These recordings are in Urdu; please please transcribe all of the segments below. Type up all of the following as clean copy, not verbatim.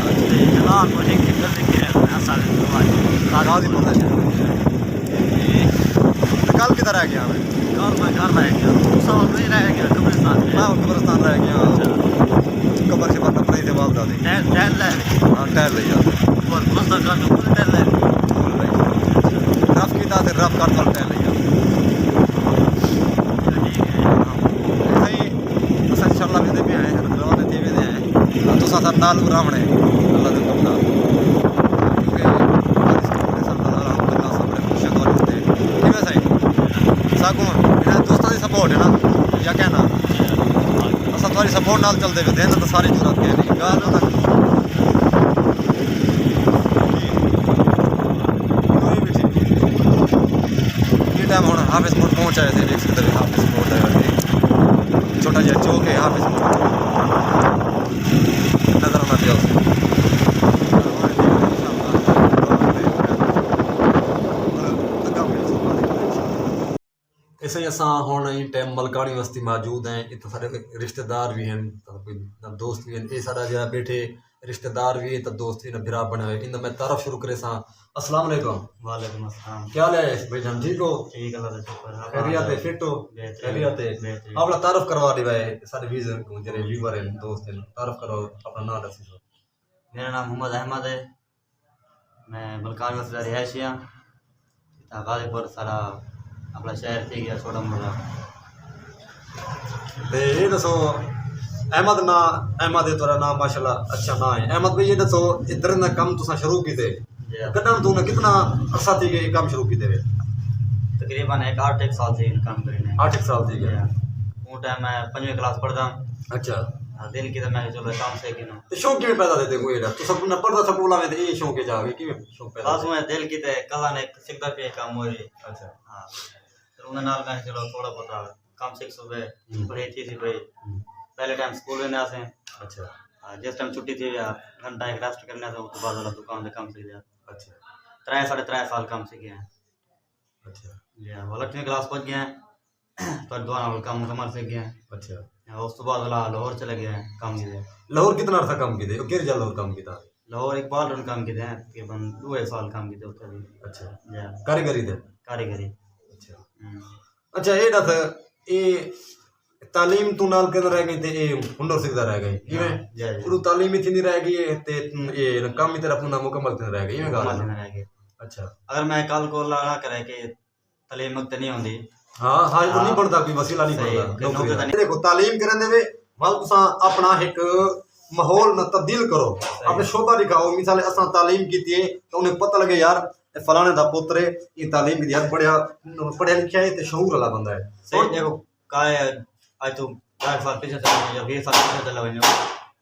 جلال کو ایک کر کے اصل غازی پور کا شہر کل کدھر رہ گیا میں کل میں گھر رہ گیا سال نہیں رہ گیا قبرستان میں قبرستان رہ گیا قبر سے بات اپنے سے والدہ دی ٹہل لے ہاں ٹہل رہی ہے اور مستق کا پورے ٹہل لے رف کی تھا رف کر کر ٹہل رہی ہے ان شاء اللہ بھی آئے ہیں رونے تھے بھی ہیں تو ساتھ نال رامنے اللہ کے حکم نال کیونکہ الحمدللہ سب نے خوش ہوتے ہیں کیویں صحیح ساکوں میرا دوستاں دی سپورٹ ہے نا یا کہنا اساں تمہاری سپورٹ نال چلتے پے ہیں تو ساری ضرورت کے نہیں گال ہوتا یہ ٹائم ہونا حافظ موڑ پہنچ آئے تھے دیکھ سکتے حافظ موڑ ہے چھوٹا جہا چوک ہے حافظ موڑ نظر آنا پیا اسے اساں ہن ٹائم ملکانی وسطی موجود ہیں اتنے سارے رشتہ دار بھی ہیں دوست بھی ہیں یہ سارا جہاں بیٹھے رشتہ دار بھی ہیں تو دوست بھی برا بنے ہوئے ان میں تعارف شروع کرے ساں السلام علیکم وعلیکم السلام کیا حال ہے بھائی جان ٹھیک ہو ٹھیک اللہ کا شکر خیریت ہے فٹ ہو خیریت ہے اپنا تعارف کروا دے بھائی سارے ویزر کو جڑے ویور ہیں دوست ہیں تعارف کرو اپنا نام دسو میرا نام محمد احمد ہے میں ملکان وسط کا رہائشی ہاں غازی پور سارا اپنا شہر تھی گیا چھوٹا موٹا تے یہ دسو احمد نا احمد ہے تھوڑا نام ماشاءاللہ اچھا نام ہے احمد بھائی یہ دسو ادھر دا کم تساں شروع کیتے کدن تو نے کتنا عرصہ تھی کہ کام شروع کیتے ہوئے تقریباً ایک 8 سال سے کام کرنے 8 سال تھی گیا وہ ٹائم میں 5ویں کلاس پڑھتا ہوں اچھا دل کی تو میں چلو کام سے کی نا تے شوق کیویں پیدا دیتے کوئی تو سب نے پڑھدا سکولا میں تے یہ شوق ہے جا کے کیویں شوق پیدا خاص میں دل کی تے کلا نے سیکھتا پہ کام ہوئی اچھا ہاں پھر انہاں نال میں چلو تھوڑا بہت کام سیکھ صبح پڑھی تھی بھائی پہلے ٹائم اسکول میں آسے اچھا جس ٹائم چھٹی تھی یا گھنٹہ ایک ریسٹ کرنے سے اس کے بعد والا دکان سے کام سیکھ گیا اچھا 3.5 سال کام سیکھے ہیں اچھا جی ہاں وہ 8ویں کلاس پہنچ گئے ہیں پھر دوبارہ کام مکمل سیکھ گئے ہیں اچھا اس کے بعد والا لاہور چلے گئے ہیں کام کیتے لاہور کتنا عرصہ کام کیتے او کیر جا لاہور کام کیتا لاہور اقبال رن کام کیتے ہیں تقریباً 2 سال کام کیتے اتنے بھی اچھا جی ہاں کاریگری تے کاریگری اچھا اچھا یہ دس یہ تعلیم تو نال کے رہ گئی تے یہ ہنر سیکھدا رہ گئی کیویں پوری تعلیم ہی نہیں رہ گئی تے یہ کام ہی طرف نہ مکمل تے رہ گئی یہ گل ہے اچھا اگر میں کل کو نہ کرے کہ تعلیم وقت نہیں ہوندی ہاں ہاں تو نہیں بنتا کوئی وسیلہ نہیں بنتا دیکھو تعلیم کرن دے مال تساں اپنا ایک ماحول نہ تبدیل کرو اپنے شعبہ دکھاؤ مثال اساں تعلیم کیتی ہے تو انہیں پتہ لگے یار فلانے دا پتر ہے یہ تعلیم کی حد پڑھیا لکھیا ہے تے شعور والا بندہ ہے صحیح دیکھو کائے آج تو 10 سال پیچھے چلا یا 20 سال پیچھے چلا ونجو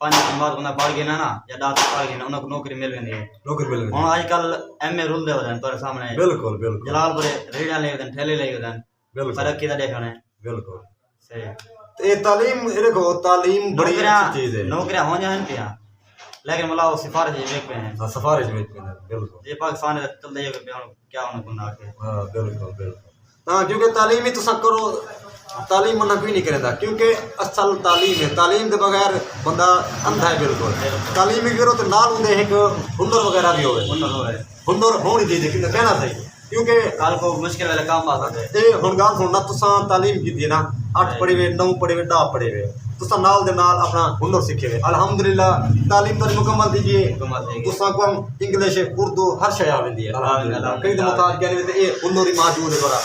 5 سال بعد بندہ پڑھ گیا نا یا 10 سال پڑھ گیا انہاں کو نوکری مل ویندی ہے نوکری مل ہن اج کل ایم اے رول دے ودن تورے سامنے بالکل بالکل جلال پور ریڑا لے ودن ٹھیلے لے ودن بالکل فرق کیدا دیکھنا ہے بالکل صحیح تے تعلیم دیکھو تعلیم بڑی اچھی چیز ہے نوکریاں ہو جائیں پیا لیکن ملا وہ سفارش دیکھ پہ ہیں سفارش میں بالکل یہ پاکستان ہے چل دے کیا انہوں گناہ کے ہاں بالکل بالکل ہاں کیونکہ تعلیم ہی تو سب کرو تعلیم منع کوئی نہیں کرتا کیونکہ اصل تعلیم ہے تعلیم کے بغیر بندہ اندھا ہے بالکل تعلیم ہی کرو تو نال ہوں ایک ہنر وغیرہ بھی ہوئے ہنر ہونی چاہیے کہ کہنا صحیح کیونکہ کل کو مشکل والے کام پا سکتے یہ ہن گل سننا تساں تعلیم کی نا 8 پڑھے ہوئے 9 پڑھے ہوئے 10 پڑھے ہوئے تساں نال دے نال اپنا ہنر سیکھے ہوئے الحمدللہ تعلیم تو مکمل دیجیے تساں کو انگلش اردو ہر شے آ ویندی ہے الحمدللہ کئی دے محتاج کہنے تے اے ہنر ہی موجود ہے تھوڑا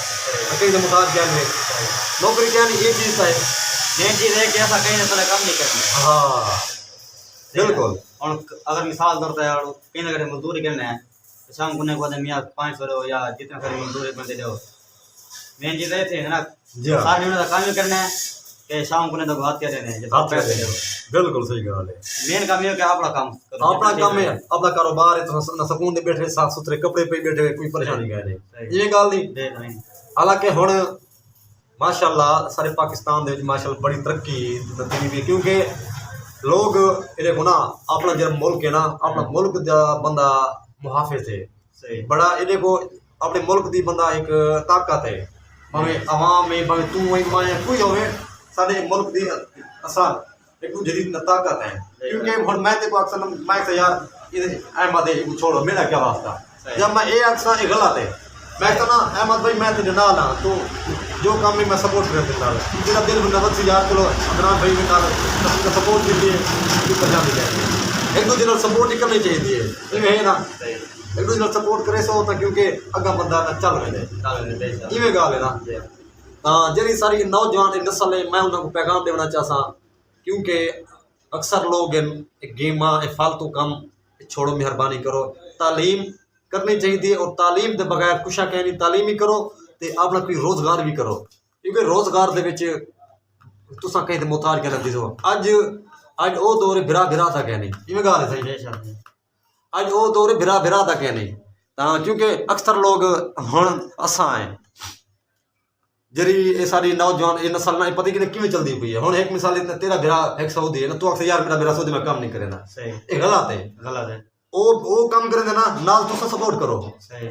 کئی دے محتاج کہنے نوکری کہنے یہ چیز ہے مین چیز ہے کہ ایسا کہیں نہ کام نہیں کرنا ہاں بالکل اور اگر مثال طور پہ کہیں نہ کہیں مزدوری کرنا ہے تو شام کو بعد میاں 500 دو یا جتنا کہیں مزدوری بندے دو مین چیز یہ تھی نا سارے انہوں نے کام ہی کرنا ہے کہ شام کو نے تو ہاتھ کیا دینے ہیں بالکل صحیح گل ہے مین کام یہ کہ اپنا کام اپنا کام ہے اپنا کاروبار ہے تو سکون دے بیٹھے صاف ستھرے کپڑے پہ بیٹھے ہوئے کوئی پریشانی کہہ نہیں یہ گل نہیں حالانکہ ہن ماشاءاللہ سارے پاکستان دے وچ ماشاءاللہ بڑی ترقی نتیجی بھی کیونکہ لوگ یہ کو نا اپنا جو ملک ہے نا اپنا ملک دا بندہ محافظ ہے بڑا یہ کو اپنے ملک دی بندہ ایک طاقت ہے بھاویں عوام ہے بھاویں تو ہے بھاویں کوئی ہوے سارے ملک دی اساں ایک دوسرے کی طاقت ہے کیونکہ ہن میں تے کو اکثر میں سے یار احمد ہے چھوڑو میرا کیا واسطہ جب میں یہ اکثر یہ غلط ہے میں کہتا نا احمد بھائی میں تیرے نال ہاں تو جو کام بھی میں سپورٹ کرتے نال میرا دل میں نفس یار چلو عمران بھائی بھی نال سپورٹ کی دیے پہچان دی جائے ایک دوسرے نال سپورٹ ہی کرنی چاہیے ایویں ہے نا ایک دوسرے نال سپورٹ کرے سو تو کیونکہ اگا بندہ چل وے ایویں گل ہے نا ہاں جی ساری نوجوان نسل ہے میں انہوں کو پیغام دینا چاہتا کیونکہ اکثر لوگ گیماں فالتو کام چھوڑو مہربانی کرو تعلیم کرنی چاہیے اور تعلیم دے بغیر کچھ کہ نہیں تعلیم ہی کرو تو اپنا کوئی روزگار بھی کرو کیونکہ روزگار دے وچ تساں کہیں محتاج کہنا دیسو اج او دور برا تا کہ نہیں ایویں گل ہے صحیح اج او دور برا تا کہ نہیں تاں کیونکہ اکثر لوگ ہن اساں ہیں جری یہ ساری نوجوان یہ نسل نہ پتہ کہ کیویں چلتی پئی ہے ہن ایک مثال تیرا برا ایک سعودی ہے نا تو اکثر یار میرا سعودی میں کام نہیں کرے نا صحیح یہ غلط ہے او کام کرے نا نال تساں سپورٹ کرو صحیح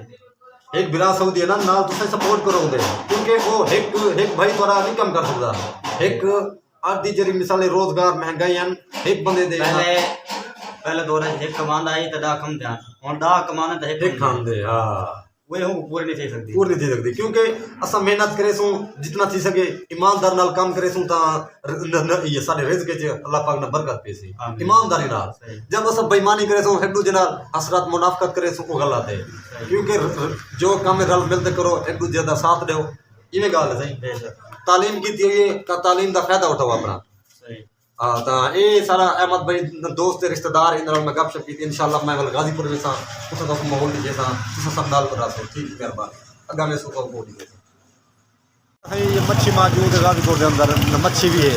ایک برا سعودی ہے نا نال تساں سپورٹ کرو دے کیونکہ وہ ایک بھائی تھوڑا نہیں کام کر سکدا ایک اج دی جری مثال روزگار مہنگائی ہیں ایک بندے دے پہلے دور ہے ایک کماندا ہے تے 10 کم دے ہن 10 کمانے تے ایک کھان دے ہاں وہ پوری نہیں تھی سکتی کیونکہ اصا محنت کرے سوں جتنا تھی سکے ایماندار نال کام کرے سوں تا یہ سارے رزق وچ اللہ پاک نے برکت پی سی ایمانداری نال جب اصا بےمانی کرے سوں ایک دوسرے نال حسرت منافقت کرے سوں وہ غلط ہے کیونکہ جو کام رل مل کے کرو ایک دوسرے دا ساتھ دیو ایویں گل ہے صحیح تعلیم کی ہوئی ہے تعلیم دا فائدہ اٹھاؤ اپنا ہاں تو یہ سارا احمد بھائی دوست رشتہ دار ان میں گپ شپ کی انشاءاللہ میں غازی پور میں سا اس کا ماحول دیجیے سا اس سب نال کرا سو ٹھیک مہربانی اگا میں سو کو دیجیے یہ مچھی موجود ہے غازی پور کے اندر مچھی بھی ہے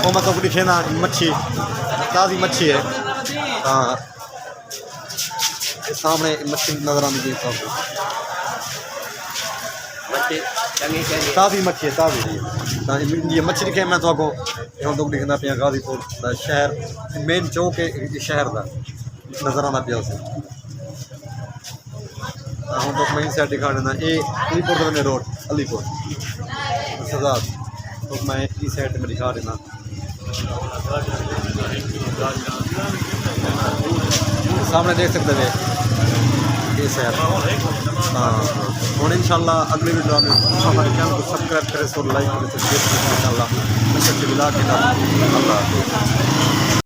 وہ مطلب لکھے نا مچھی تازی مچھی ہے ہاں سامنے مچھی نظر آنے کی تازی مچھی ہے تازی یہ مچھی لکھے میں تو کو لکھنا پیا غازی پور شہر مین چوک ہے شہر کا نظر آنا پیا اسے ہوں تو میں سائڈ دکھا دینا یہ علی پور روڈ علی پور سزاد تو میں اس سائڈ میں دکھا دینا سامنے دیکھ سکتے ہیں یہ شہر ہاں ہوں ان شاء اللہ اگلی ویڈیو میں ہمارے چینل کو سبسکرائب کرے سو لائک کرے تو شیئر کرے ان شاء اللہ ملا کے اللہ